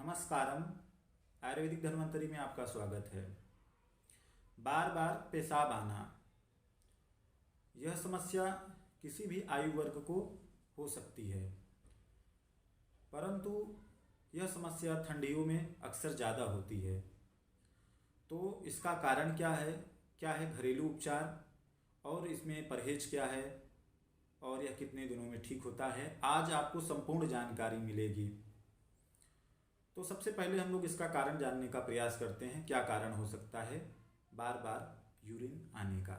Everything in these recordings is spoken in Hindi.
नमस्कारम। आयुर्वेदिक धन्वंतरी में आपका स्वागत है। बार बार पेशाब आना, यह समस्या किसी भी आयु वर्ग को हो सकती है, परंतु यह समस्या ठंडियों में अक्सर ज़्यादा होती है। तो इसका कारण क्या है घरेलू उपचार और इसमें परहेज क्या है और यह कितने दिनों में ठीक होता है, आज आपको संपूर्ण जानकारी मिलेगी। तो सबसे पहले हम लोग इसका कारण जानने का प्रयास करते हैं, क्या कारण हो सकता है बार बार यूरिन आने का।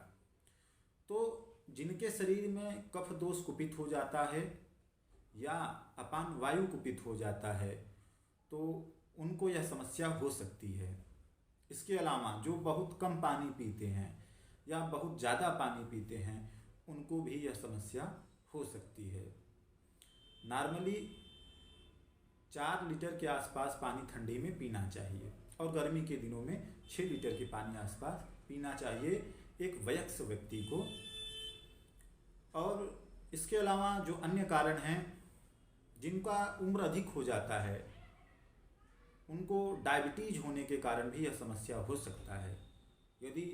तो जिनके शरीर में कफ दोष कुपित हो जाता है या अपान वायु कुपित हो जाता है तो उनको यह समस्या हो सकती है। इसके अलावा जो बहुत कम पानी पीते हैं या बहुत ज़्यादा पानी पीते हैं उनको भी यह समस्या हो सकती है। नॉर्मली 4 लीटर के आसपास पानी ठंडी में पीना चाहिए और गर्मी के दिनों में 6 लीटर के पानी आसपास पीना चाहिए एक वयस्क व्यक्ति को। और इसके अलावा जो अन्य कारण हैं, जिनका उम्र अधिक हो जाता है उनको डायबिटीज होने के कारण भी यह समस्या हो सकता है। यदि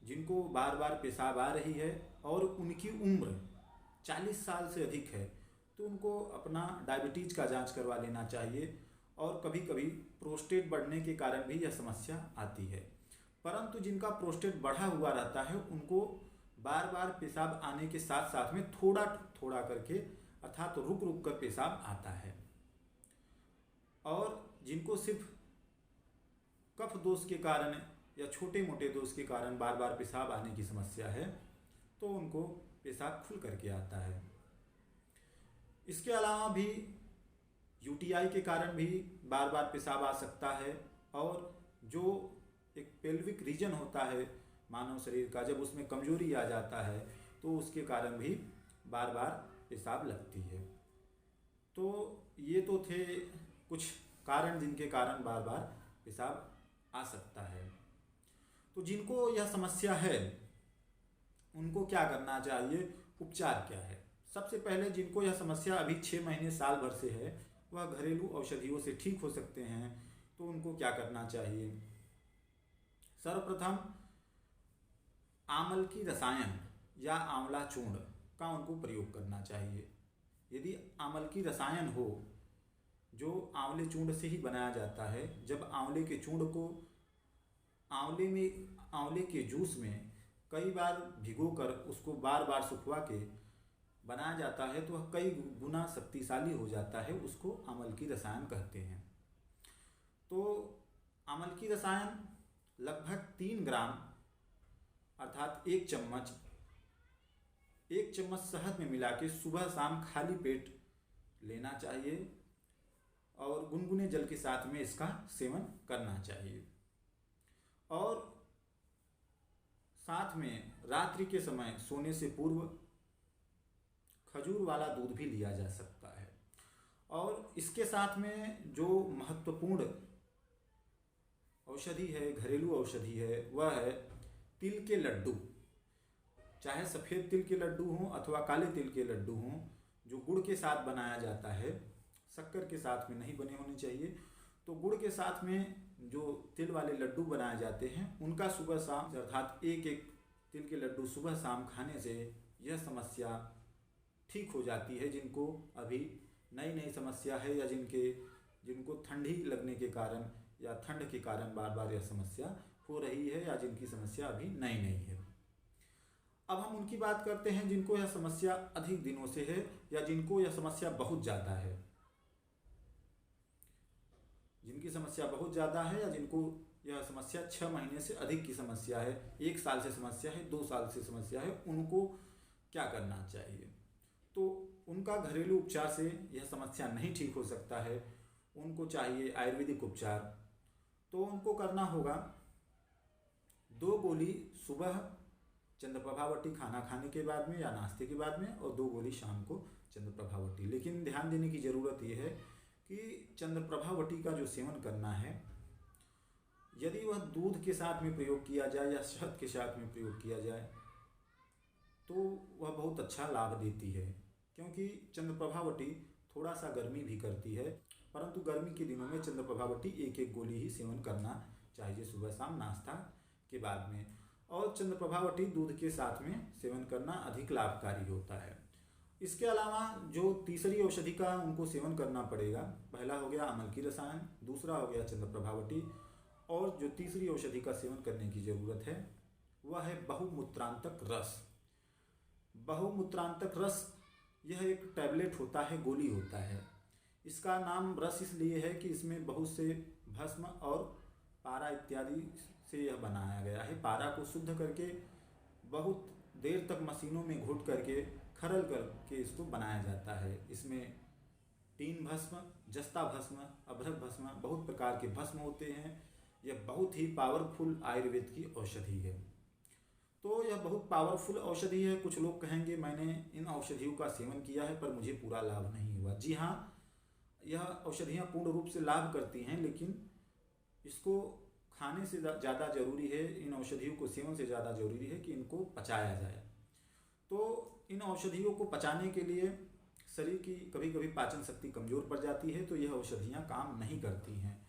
जिनको बार बार पेशाब आ रही है और उनकी उम्र 40 साल से अधिक है तो उनको अपना डायबिटीज का जांच करवा लेना चाहिए। और कभी कभी प्रोस्टेट बढ़ने के कारण भी यह समस्या आती है, परंतु जिनका प्रोस्टेट बढ़ा हुआ रहता है उनको बार बार पेशाब आने के साथ साथ में थोड़ा थोड़ा करके अर्थात रुक रुक कर पेशाब आता है। और जिनको सिर्फ कफ दोष के कारण या छोटे मोटे दोष के कारण बार बार पेशाब आने की समस्या है तो उनको पेशाब खुल करके आता है। इसके अलावा भी यूटीआई के कारण भी बार बार पेशाब आ सकता है। और जो एक पेल्विक रीजन होता है मानव शरीर का, जब उसमें कमजोरी आ जाता है तो उसके कारण भी बार बार पेशाब लगती है। तो ये तो थे कुछ कारण जिनके कारण बार बार पेशाब आ सकता है। तो जिनको यह समस्या है उनको क्या करना चाहिए, उपचार क्या है। सबसे पहले जिनको यह समस्या अभी 6 महीने साल भर से है वह घरेलू औषधियों से ठीक हो सकते हैं। तो उनको क्या करना चाहिए, सर्वप्रथम आंवल की रसायन या आंवला चूर्ण का उनको प्रयोग करना चाहिए। यदि आंवल की रसायन हो जो आंवले चूर्ण से ही बनाया जाता है, जब आंवले के चूर्ण को आंवले के जूस में कई बार भिगोकर उसको बार बार सुखवा के बनाया जाता है तो वह कई गुना शक्तिशाली हो जाता है, उसको आंवल की रसायन कहते हैं। तो आंवल की रसायन लगभग 3 ग्राम अर्थात 1 चम्मच शहद में मिला के सुबह शाम खाली पेट लेना चाहिए और गुनगुने जल के साथ में इसका सेवन करना चाहिए। और साथ में रात्रि के समय सोने से पूर्व खजूर वाला दूध भी लिया जा सकता है। और इसके साथ में जो महत्वपूर्ण औषधि है, घरेलू औषधि है, वह है तिल के लड्डू। चाहे सफ़ेद तिल के लड्डू हों अथवा काले तिल के लड्डू हों, जो गुड़ के साथ बनाया जाता है, शक्कर के साथ में नहीं बने होने चाहिए। तो गुड़ के साथ में जो तिल वाले लड्डू बनाए जाते हैं उनका सुबह शाम अर्थात एक एक तिल के लड्डू सुबह शाम खाने से यह समस्या ठीक हो जाती है। जिनको अभी नई नई समस्या है या जिनको ठंडी लगने के कारण या ठंड के कारण बार बार यह समस्या हो रही है या जिनकी समस्या अभी नई नई है। अब हम उनकी बात करते हैं जिनको यह समस्या अधिक दिनों से है या जिनको यह समस्या बहुत ज़्यादा है। जिनकी समस्या बहुत ज़्यादा है या जिनको यह समस्या 6 महीने से अधिक की समस्या है, 1 साल से समस्या है, 2 साल से समस्या है, उनको क्या करना चाहिए। तो उनका घरेलू उपचार से यह समस्या नहीं ठीक हो सकता है, उनको चाहिए आयुर्वेदिक उपचार। तो उनको करना होगा 2 गोली सुबह चंद्रप्रभावटी खाना खाने के बाद में या नाश्ते के बाद में और 2 गोली शाम को चंद्रप्रभावटी। लेकिन ध्यान देने की ज़रूरत यह है कि चंद्रप्रभावटी का जो सेवन करना है, यदि वह दूध के साथ में प्रयोग किया जाए या शहद के साथ में प्रयोग किया जाए तो वह बहुत अच्छा लाभ देती है, क्योंकि चंद्रप्रभावटी थोड़ा सा गर्मी भी करती है परंतु गर्मी के दिनों में चंद्रप्रभावटी एक एक गोली ही सेवन करना चाहिए सुबह शाम नाश्ता के बाद में। और चंद्रप्रभावटी दूध के साथ में सेवन करना अधिक लाभकारी होता है। इसके अलावा जो तीसरी औषधि का उनको सेवन करना पड़ेगा, पहला हो गया अमल की रसायन, दूसरा हो गया चंद्रप्रभावटी, और जो तीसरी औषधि का सेवन करने की ज़रूरत है वह है बहुमूत्रांतक रस। बहुमूत्रांतक रस यह एक टैबलेट होता है, गोली होता है। इसका नाम रस इसलिए है कि इसमें बहुत से भस्म और पारा इत्यादि से यह बनाया गया है। पारा को शुद्ध करके बहुत देर तक मशीनों में घोट करके खरल करके इसको बनाया जाता है। इसमें तीन भस्म, जस्ता भस्म, अभ्रक भस्म, बहुत प्रकार के भस्म होते हैं। यह बहुत ही पावरफुल आयुर्वेद की औषधि है। तो यह बहुत पावरफुल औषधि है। कुछ लोग कहेंगे मैंने इन औषधियों का सेवन किया है पर मुझे पूरा लाभ नहीं हुआ। जी हाँ, यह औषधियाँ पूर्ण रूप से लाभ करती हैं, लेकिन इसको खाने से ज़्यादा जरूरी है, इन औषधियों को सेवन से ज़्यादा जरूरी है कि इनको पचाया जाए। तो इन औषधियों को पचाने के लिए शरीर की कभी कभी पाचन शक्ति कमज़ोर पड़ जाती है, तो यह औषधियाँ काम नहीं करती हैं।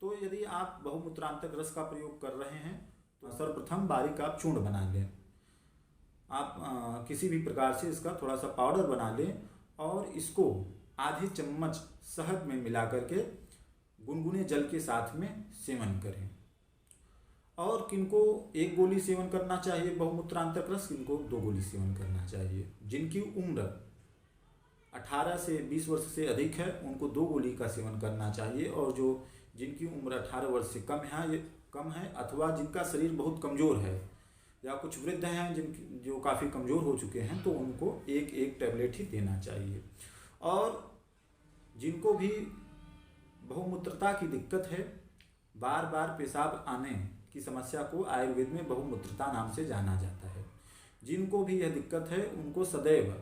तो यदि आप बहुमूत्रांतक रस का प्रयोग कर रहे हैं तो सर्वप्रथम बारीक आप चूर्ण बना लें। आप किसी भी प्रकार से इसका थोड़ा सा पाउडर बना लें और इसको आधे चम्मच शहद में मिला करके गुनगुने जल के साथ में सेवन करें। और किनको एक गोली सेवन करना चाहिए बहुमूत्रांतक रस, किनको 2 गोली सेवन करना चाहिए। जिनकी उम्र 18 से 20 वर्ष से अधिक है उनको 2 गोली का सेवन करना चाहिए, और जो जिनकी उम्र 18 वर्ष से कम है अथवा जिनका शरीर बहुत कमज़ोर है या कुछ वृद्ध हैं जो काफ़ी कमज़ोर हो चुके हैं, तो उनको एक एक टैबलेट ही देना चाहिए। और जिनको भी बहुमूत्रता की दिक्कत है, बार बार पेशाब आने की समस्या को आयुर्वेद में बहुमूत्रता नाम से जाना जाता है, जिनको भी यह दिक्कत है उनको सदैव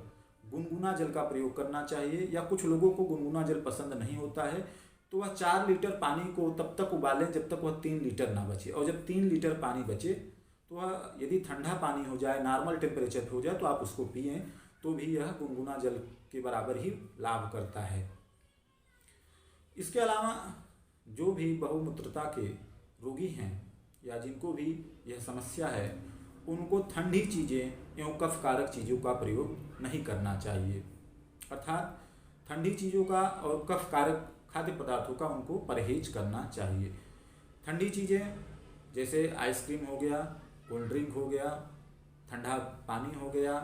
गुनगुना जल का प्रयोग करना चाहिए। या कुछ लोगों को गुनगुना जल पसंद नहीं होता है, तो वह 4 लीटर पानी को तब तक उबालें जब तक वह 3 लीटर ना बचे, और जब 3 लीटर पानी बचे तो वह यदि ठंडा पानी हो जाए, नॉर्मल टेम्परेचर पे हो जाए, तो आप उसको पिएं, तो भी यह गुनगुना जल के बराबर ही लाभ करता है। इसके अलावा जो भी बहुमूत्रता के रोगी हैं या जिनको भी यह समस्या है, उनको ठंडी चीज़ें एवं कफकारक चीज़ों का प्रयोग नहीं करना चाहिए। अर्थात ठंडी चीज़ों का और कफकारक खाद्य पदार्थों का उनको परहेज करना चाहिए। ठंडी चीज़ें जैसे आइसक्रीम हो गया, कोल्ड ड्रिंक हो गया, ठंडा पानी हो गया,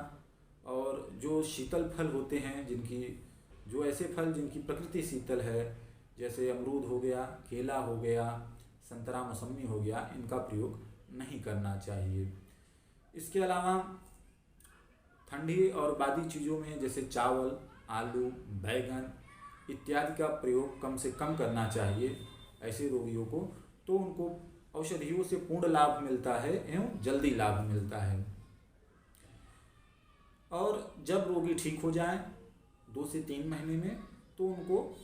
और जो शीतल फल होते हैं जो ऐसे फल जिनकी प्रकृति शीतल है, जैसे अमरूद हो गया, केला हो गया, संतरा मौसमी हो गया, इनका प्रयोग नहीं करना चाहिए। इसके अलावा ठंडी और बादी चीज़ों में जैसे चावल, आलू, बैगन इत्यादि का प्रयोग कम से कम करना चाहिए ऐसे रोगियों को, तो उनको औषधियों से पूर्ण लाभ मिलता है एवं जल्दी लाभ मिलता है। और जब रोगी ठीक हो जाए 2 से 3 महीने में, तो उनको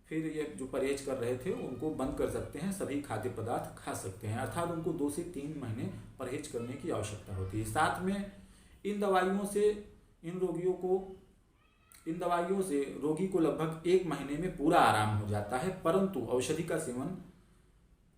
फिर ये जो परहेज कर रहे थे उनको बंद कर सकते हैं, सभी खाद्य पदार्थ खा सकते हैं। अर्थात उनको 2 से 3 महीने परहेज करने की आवश्यकता होती है। साथ में इन दवाइयों से रोगी को लगभग 1 महीने में पूरा आराम हो जाता है, परंतु औषधि का सेवन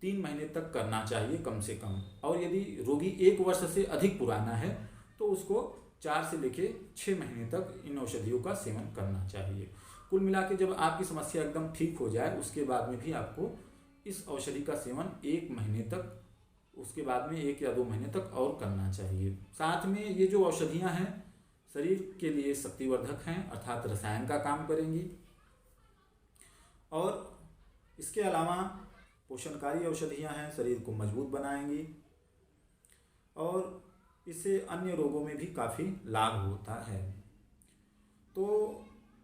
3 महीने तक करना चाहिए कम से कम। और यदि रोगी 1 वर्ष से अधिक पुराना है तो उसको 4 से लेकर 6 महीने तक इन औषधियों का सेवन करना चाहिए। कुल मिला के जब आपकी समस्या एकदम ठीक हो जाए उसके बाद में भी आपको इस औषधि का सेवन 1 महीने तक, उसके बाद में 1 या 2 महीने तक और करना चाहिए। साथ में ये जो औषधियाँ हैं शरीर के लिए शक्तिवर्धक हैं, अर्थात रसायन का काम करेंगी, और इसके अलावा पोषणकारी औषधियाँ हैं, शरीर को मजबूत बनाएंगी, और इससे अन्य रोगों में भी काफ़ी लाभ होता है। तो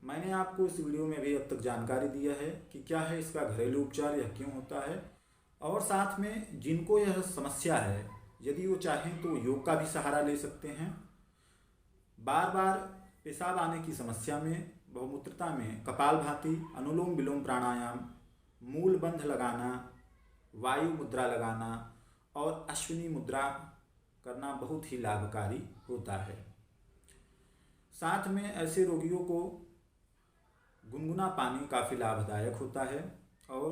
मैंने आपको इस वीडियो में भी अब तक जानकारी दिया है कि क्या है इसका घरेलू उपचार, यह क्यों होता है, और साथ में जिनको यह समस्या है यदि वो चाहें तो योग का भी सहारा ले सकते हैं। बार बार पेशाब आने की समस्या में, बहुमूत्रता में कपालभाति, अनुलोम विलोम प्राणायाम, मूल बंध लगाना, वायु मुद्रा लगाना और अश्विनी मुद्रा करना बहुत ही लाभकारी होता है। साथ में ऐसे रोगियों को गुनगुना पानी काफ़ी लाभदायक होता है और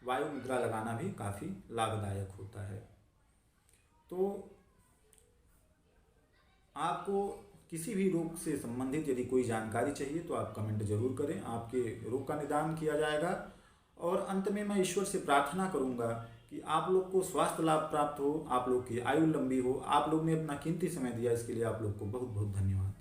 वायु मुद्रा लगाना भी काफ़ी लाभदायक होता है। तो आपको किसी भी रोग से संबंधित यदि कोई जानकारी चाहिए तो आप कमेंट जरूर करें, आपके रोग का निदान किया जाएगा। और अंत में मैं ईश्वर से प्रार्थना करूंगा कि आप लोग को स्वास्थ्य लाभ प्राप्त हो, आप लोग की आयु लंबी हो। आप लोग ने अपना कीमती समय दिया, इसके लिए आप लोग को बहुत बहुत धन्यवाद।